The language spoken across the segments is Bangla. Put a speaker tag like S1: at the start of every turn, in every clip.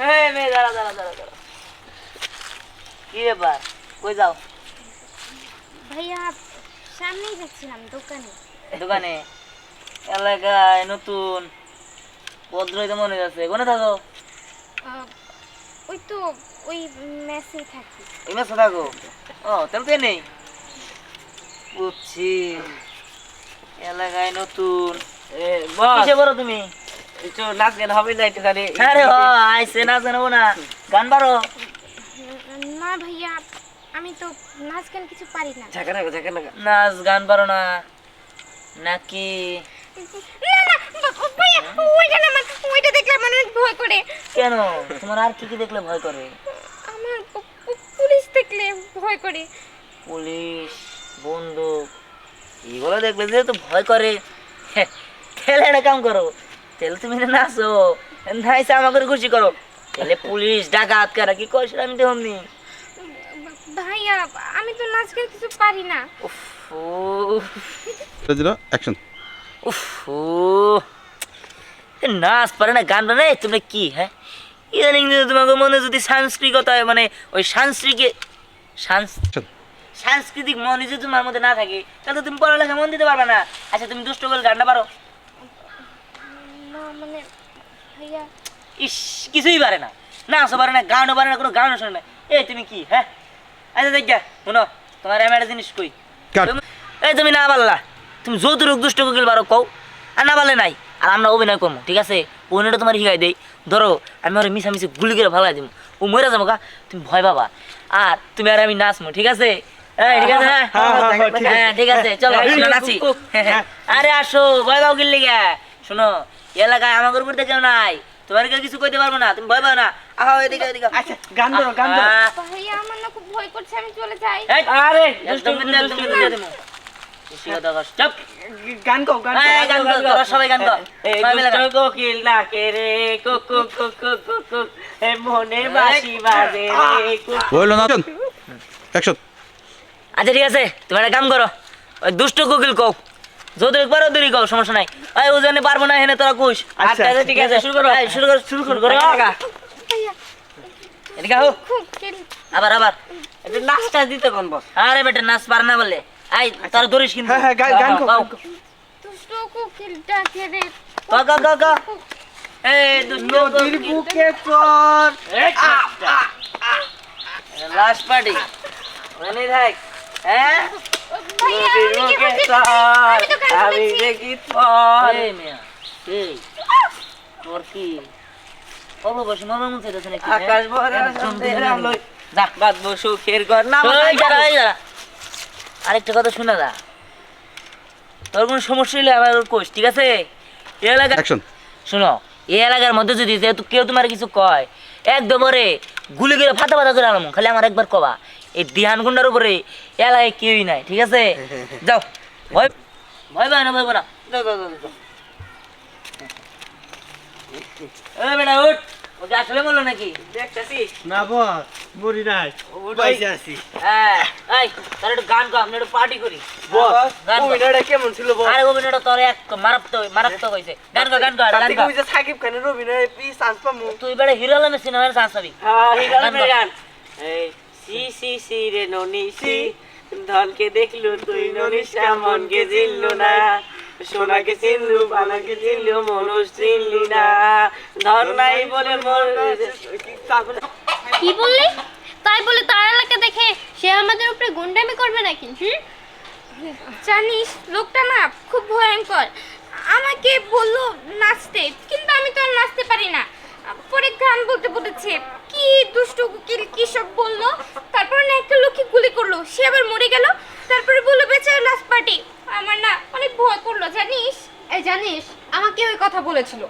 S1: এই মেয়ে দাঁড়া দাঁড়া দাঁড়া দাঁড়া, কি ব্যাপার, কই যাও?
S2: ভাইয়া সামনেই যাচ্ছিলাম দোকানে।
S1: দোকানে? এলাকায় নতুন ভদ্রই তো মনে যাচ্ছে, কোনে থাকো?
S2: ওই তো ওই মেসেই থাকি।
S1: ওই মেসে থাকো? ও তাহলে তো নেই, বুঝছি। এলাকায় নতুন, কিসে বলো তুমি?
S3: একটু নাচ গান হবে না একটুখানি?
S1: আরে হ, আইসে নাচ গান হবো না, গান পারো?
S2: না ভাইয়া, আমি তো নাচ গান কিছু পারি না।
S3: ঝাঁকা নাগা ঝাঁকা নাগা।
S1: নাচ গান পারো না নাকি?
S2: না না ভাইয়া, ওইটা না, ওইটা দেখলে আমার অনেক ভয় করে।
S1: কেন, তোমার আর কি কি দেখলে ভয় করে?
S2: আমার পুলিশ দেখলে ভয় করে।
S1: পুলিশ, বন্দুক, এগুলো দেখলে যেহেতু ভয় করে, তাহলে একটা কাম করো, তাহলে তুমি নাচো, নাইসে আমাকে খুশি করো, তাহলে পুলিশ ডাকাত কারা কি করে সেটা আমি দেখুন নি।
S2: ভাইয়া আমি তো নাচ গান কিছু পারি না।
S4: অ্যাকশন।
S1: নাচ পারে না, গান পারে না, তোমরা কি? হ্যাঁ, ইদানিং তোমাকে মনে যদি সাংস্কৃতিকতা মানে ওই সাংস্কৃতিক মনে যদি তোমার মধ্যে না থাকে, তাহলে তো তুমি পড়ালেখা মন দিতে পারবে না। আচ্ছা তুমি দুষ্ট বল গানটা পারো?
S2: না মানে ভাইয়া,
S1: ইস, কিছুই পারে না, নাচও পারে না, গানও পারে না, কোনো গানও শোনে না। এই তুমি কি? হ্যাঁ, আচ্ছা দেখ শোনো, তোমার এমন একটা জিনিস কই, এই তুমি না পারলা, তুমি যৌতুক দুষ্ট কোকিল পারো কও, আর না পারলে নাই, আর আমরা অভিনয় করবো, ঠিক আছে? অভিনয়টা তোমার শিখাই দেই, ধরো আমি ওর মিশামিশি গুলি করে ভালাই দিব, ও মরে যাবো গা, তুমি ভয় পাবা, আর তুমি আর আমি নাচবো, ঠিক আছে? ঠিক আছে না? হ্যাঁ ঠিক আছে, চলো নাচি। আরে আসো, ভয় পাও গিল্লি গা। শোনো, এলাকায় আমাদের উপর কেউ নাই, তোমার কেউ কিছু কইতে পারবো না, তুমি ভয় পাও না। আহা এদিকে এদিকে।
S3: আচ্ছা গান ধরো গান ধরো।
S2: ভাইয়া আমার না খুব ভয় করছে, আমি চলে যাই।
S3: আরে
S1: একদম চুপ।
S3: গান গাও গান
S1: গান করো, সবাই গান করো।
S3: কোকিল ডাকে রে কুকু কুকু কুকু, এ মনে বাঁশি বাজে রে কুকু।
S4: বললো না, অ্যাকশন।
S1: আচ্ছা ঠিক আছে, তুমি একটা কাম করো, ওই দুষ্ট কোকিল কও, যদি একবারও দূরি কও, সমস্যা নাই। ওই ও জানি পারবো না, হেনে তোরা কুশ।
S3: আচ্ছা আচ্ছা ঠিক আছে শুরু করো
S1: শুরু করো শুরু করো।
S2: ভাইয়া
S1: এদিকে আহো,
S2: কোকিল,
S1: আবার আবার।
S3: একটু নাচটা দিতে কোন বস?
S1: আরে বেটা নাচ পার না বললে, আই তোরা ধরিস কিন্তু।
S3: হ্যাঁ, গান গাও।
S2: দুষ্ট কোকিল ডাকে রে।
S1: গ এই দুষ্ট
S3: নদীর বুকে চর।
S1: লাস্ট পার্টি মানে থাক। হ্যাঁ
S2: ভাইয়া
S3: নদীর
S2: আমি কি
S3: বুকে
S2: করছি?
S3: চর,
S2: আমি তো গান
S3: আমি
S2: শুনেছি।
S3: দেখি তোর।
S1: এই মিয়া, এই তোর কি অবশ্যই মনের মধ্যে আছে নাকি?
S3: আকাশ ভরা চাঁদের আলোয়
S1: যা
S3: বাঁধবো সুখের ঘর। না
S1: এই যারা, এই যারা। আরেকটা কথা শুনে যা, তোর কোনো সমস্যা হলে আমার কোষ, ঠিক আছে? এই এলাকা
S4: অ্যাকশন।
S1: শোনো, এই এলাকার মধ্যে যদি যেহেতু কেউ তোমার কিছু কয়, একদম ওরে গুলি করে ফাটা ফাটা করে আলাম, খালি আমার একবার কবা। এই দিহান গুন্ডার উপরে এলাকায় কেউই নাই, ঠিক আছে? যাও, ভয় ভয় পায় না, ভয় পায় না। যাও যাও যাও যাও। এই বেটা উঠ, ওকে আসলে বললো নাকি?
S3: দেখতেছিস?
S5: না বস মরি নাই বাইসে আছি।
S1: হ্যাঁ, এই তাহলে একটু গান গাও, আমরা একটু পার্টি করি।
S3: বস
S1: গান গাও।
S3: অভিনয়টা কেমন ছিল বস?
S1: আরে অভিনয়টা তোর এক মারাত্মক হয়েছে। গান গাও, গান গাও,
S3: তার
S1: গান
S3: থেকে
S1: গাও।
S3: ওই যে সাকিব খানের অভিনয় চান্স পামু।
S1: তুই বেটা হিরো আলমের সিনেমার চান্স পাবি।
S3: হ্যাঁ এই
S1: গান
S3: গানের
S1: গাও।
S3: গান। এই সি সি সি রে ননি সি, ধনকে দেখলু তুই ননিস মনকে চিনলু না, সোনাকে চিনলু বানাকে চিনলু মানুষ চিনলি না, ধন নাই বলে মর।
S2: কি বললি? তাই বলে তার এলাকা দেখে সে আমাদের উপরে গুন্ডামি করবে নাকি? জানিস লোকটা না খুব ভয়ঙ্কর, আমাকে বললো নাচতে, কিন্তু আমি তো আর নাচতে পারি না। পরে গান বলতে বলেছে, কি দুষ্ট কোকিল কি সব বললো, তারপর না একটা লোককে গুলি করলো, সে আবার মরে গেল, তারপরে বললো বেচারা লাস্ট পার্টি। আমার না অনেক ভয় করলো জানিস।
S6: এই জানিস আমাকে ওই কথা বলেছিল,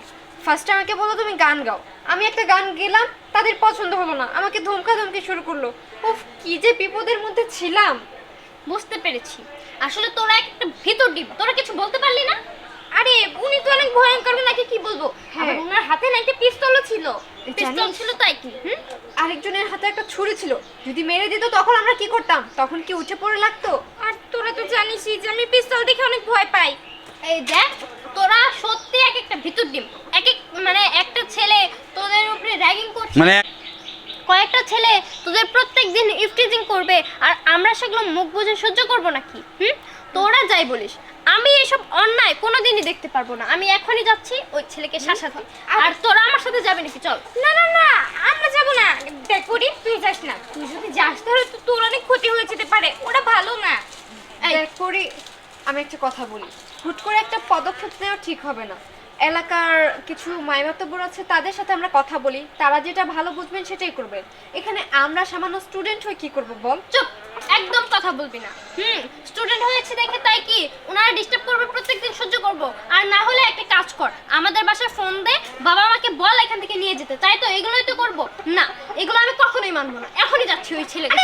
S6: ফার্স্টে আমাকে বললো তুমি গান গাও, আমি একটা গান গেলাম, তাদের পছন্দ হলো না, আমাকে ধমকাধমকি শুরু করলো। উফ কি যে বিপদের মধ্যে ছিলাম।
S2: বুঝতে পেরেছি, আসলে তোরা একটা ভিতর ডিপ, তোরা কিছু বলতে পারলি না। আরে উনি তো অনেক ভয়ঙ্কর, নাকি কি বলবো।
S6: হ্যাঁ।
S2: আবার ওনার হাতে না একটা পিস্তলও ছিল।
S6: এই
S2: পিস্তল
S6: জানিস?
S2: ছিল তাই কি?
S6: আরেকজনের হাতে একটা ছুরি ছিল, যদি মেরে দিত তখন আমরা কি করতাম? তখন কি উঠে পড়ে লাগতো?
S2: আর তোরা তো জানিসই যে আমি পিস্তল দেখে অনেক ভয় পাই। এই দেখ, তোরা সত্যি এক একটা ভিতর ডিম, এক এক মানে একটা ছেলে তোদের উপরে র্যাগিং করছে,
S4: মানে
S6: কয়েকটা ছেলে তোদের প্রত্যেকদিন ইফটিজিং করবে আর আমরা সেগুলো মুখ বুজে সহ্য করব নাকি? তোরা যাই বলিস, আমি এসব অন্যায় কোনোদিনই দেখতে পারবো না। আমি এখনই যাচ্ছি ওই ছেলেকে শাসাতে। আর তোরা আমার সাথে যাবি নাকি? চল।
S2: না না না, আমরা যাবো না। দেখ পরি, তুই যাস না। তুই যদি যাস তাহলে তো তোর অনেক ক্ষতি হয়ে যেতে পারে, ওটা ভালো না।
S6: দেখ করি, আমি একটা কথা বলি, হুট করে একটা পদক্ষেপ নেওয়া ঠিক হবে না। এলাকার কিছু মাইমাতব্বর আছে, তাদের সাথে আমরা কথা বলি, তারা যেটা ভালো বুঝবেন সেটাই করবেন। এখানে আমরা সামান্য স্টুডেন্ট হয়ে কি করব বল?
S2: চুপ, একদম কথা বলবি না।
S6: স্টুডেন্ট হয়েছে দেখে তাই কি ওনারা ডিস্টার্ব করবে প্রত্যেকদিন সহ্য করব? আর না হলে একটা কাজ কর, আমাদের বাসায় ফোন দে, বাবা মাকে বল এখান থেকে নিয়ে যেতে। তাই তো, এগুলোই তো করব না। এগুলো আমি কখনোই মানবো না। এখনই যাচ্ছি ওই ছেলেকে।